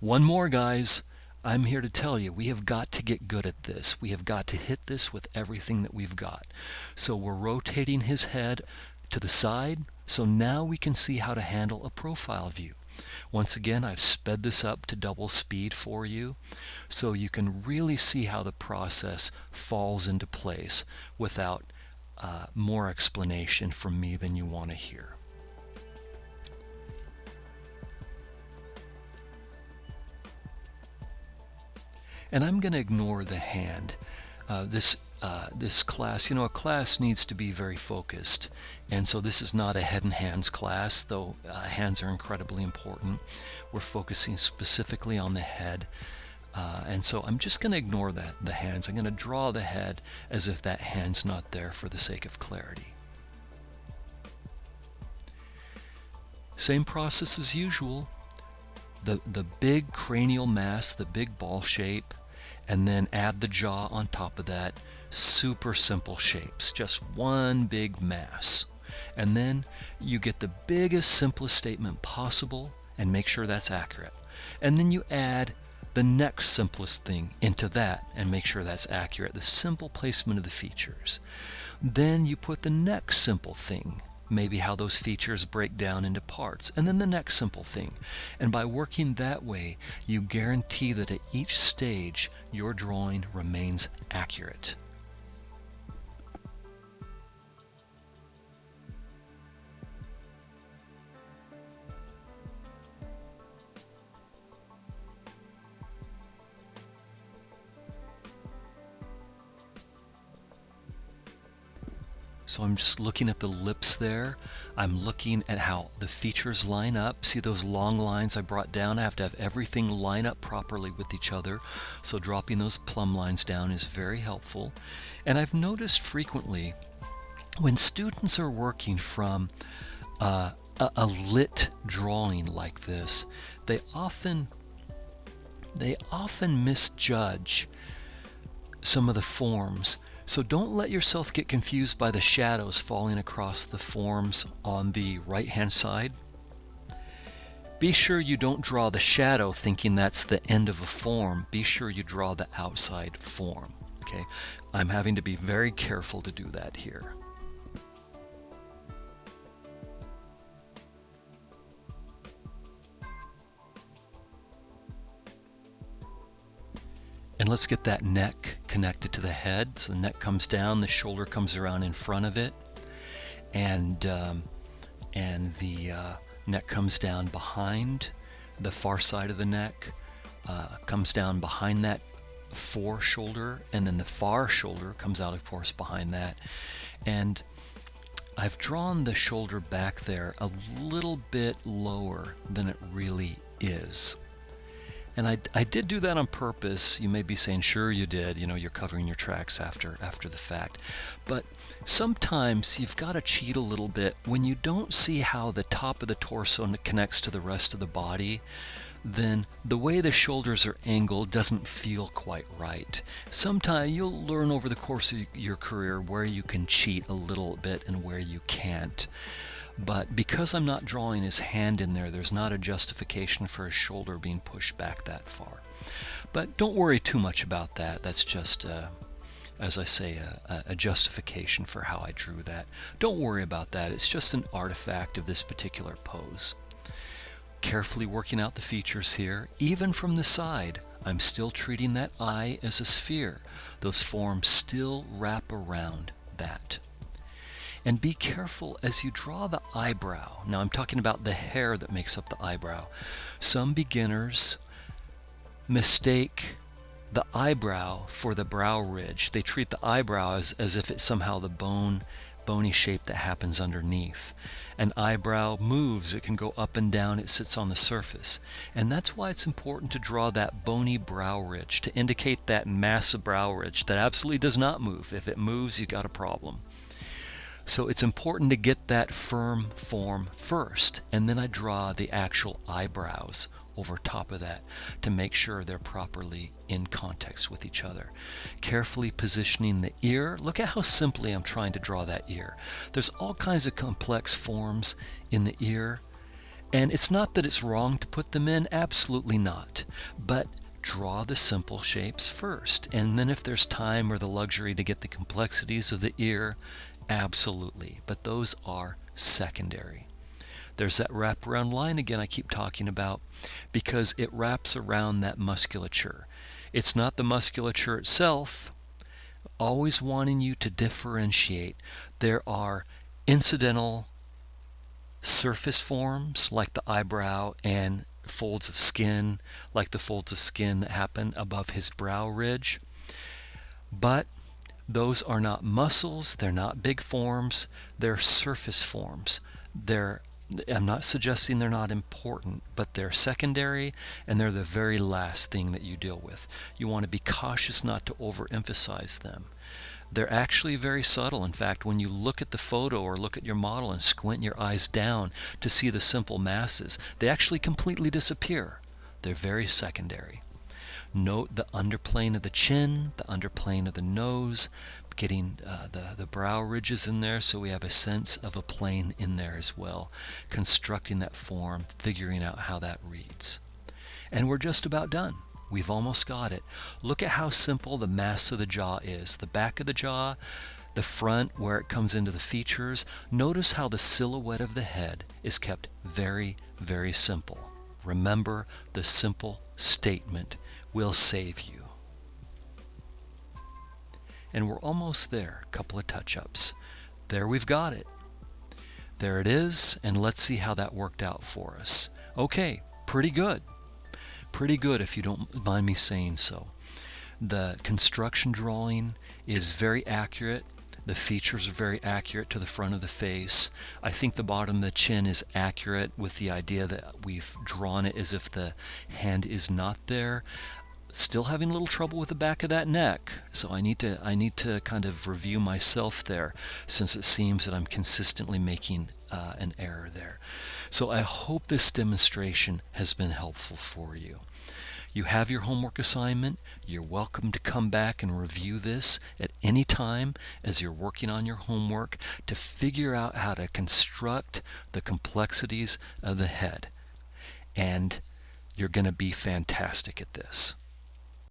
One more, guys. I'm here to tell you, we have got to get good at this. We have got to hit this with everything that we've got. So we're rotating his head to the side, so now we can see how to handle a profile view. Once again, I've sped this up to double speed for you, so you can really see how the process falls into place without more explanation from me than you want to hear. And I'm going to ignore the hand. This class, a class needs to be very focused. And so this is not a head and hands class, though hands are incredibly important. We're focusing specifically on the head. And so I'm just going to ignore the hands. I'm going to draw the head as if that hand's not there for the sake of clarity. Same process as usual. The big cranial mass, the big ball shape, and then add the jaw on top of that. Super simple shapes, just one big mass. And then you get the biggest, simplest statement possible and make sure that's accurate. And then you add the next simplest thing into that and make sure that's accurate, the simple placement of the features. Then you put the next simple thing, maybe how those features break down into parts, and then the next simple thing. And by working that way, you guarantee that at each stage, your drawing remains accurate. So I'm just looking at the lips there. I'm looking at how the features line up. See those long lines I brought down? I have to have everything line up properly with each other. So dropping those plumb lines down is very helpful. And I've noticed frequently when students are working from a lit drawing like this, they often misjudge some of the forms. So don't let yourself get confused by the shadows falling across the forms on the right-hand side. Be sure you don't draw the shadow thinking that's the end of a form. Be sure you draw the outside form. Okay? I'm having to be very careful to do that here. And let's get that neck connected to the head. So the neck comes down, the shoulder comes around in front of it, and the neck comes down behind the far side of the neck, comes down behind that fore shoulder, and then the far shoulder comes out, of course, behind that. And I've drawn the shoulder back there a little bit lower than it really is. And I did do that on purpose. You may be saying, sure you did, you're covering your tracks after the fact. But sometimes you've got to cheat a little bit. When you don't see how the top of the torso connects to the rest of the body, then the way the shoulders are angled doesn't feel quite right. Sometimes you'll learn over the course of your career where you can cheat a little bit and where you can't. But because I'm not drawing his hand in there, there's not a justification for his shoulder being pushed back that far. But don't worry too much about that. That's just, as I say, a justification for how I drew that. Don't worry about that. It's just an artifact of this particular pose. Carefully working out the features here. Even from the side, I'm still treating that eye as a sphere. Those forms still wrap around that. And be careful as you draw the eyebrow. Now I'm talking about the hair that makes up the eyebrow. Some beginners mistake the eyebrow for the brow ridge. They treat the eyebrow as if it's somehow the bony shape that happens underneath. An eyebrow moves, it can go up and down, it sits on the surface. And that's why it's important to draw that bony brow ridge, to indicate that massive brow ridge that absolutely does not move. If it moves, you got a problem. So it's important to get that firm form first, and then I draw the actual eyebrows over top of that to make sure they're properly in context with each other. Carefully positioning the ear. Look at how simply I'm trying to draw that ear. There's all kinds of complex forms in the ear, And it's not that it's wrong to put them in, absolutely not. But draw the simple shapes first. And then if there's time or the luxury to get the complexities of the ear, absolutely. But those are secondary. There's that wraparound line again I keep talking about, because it wraps around that musculature. It's not the musculature itself, always wanting you to differentiate. There are incidental surface forms like the eyebrow and folds of skin, like the folds of skin that happen above his brow ridge. But those are not muscles, they're not big forms, they're surface forms. I'm not suggesting they're not important, but they're secondary, and they're the very last thing that you deal with. You want to be cautious not to overemphasize them. They're actually very subtle. In fact, when you look at the photo or look at your model and squint your eyes down to see the simple masses, they actually completely disappear. They're very secondary. Note the underplane of the chin, the underplane of the nose, getting the brow ridges in there so we have a sense of a plane in there as well, constructing that form, figuring out how that reads. And we're just about done. We've almost got it. Look at how simple the mass of the jaw is. The back of the jaw, the front where it comes into the features. Notice how the silhouette of the head is kept very, very simple. Remember, the simple statement will save you. And we're almost there. A couple of touch-ups. There, we've got it. There it is, and let's see how that worked out for us. Okay, pretty good. Pretty good, if you don't mind me saying so. The construction drawing is very accurate. The features are very accurate to the front of the face. I think the bottom of the chin is accurate with the idea that we've drawn it as if the hand is not there. Still having a little trouble with the back of that neck, so I need to kind of review myself there, since it seems that I'm consistently making an error there. So I hope this demonstration has been helpful for you. You have your homework assignment. You're welcome to come back and review this at any time as you're working on your homework to figure out how to construct the complexities of the head. And you're going to be fantastic at this.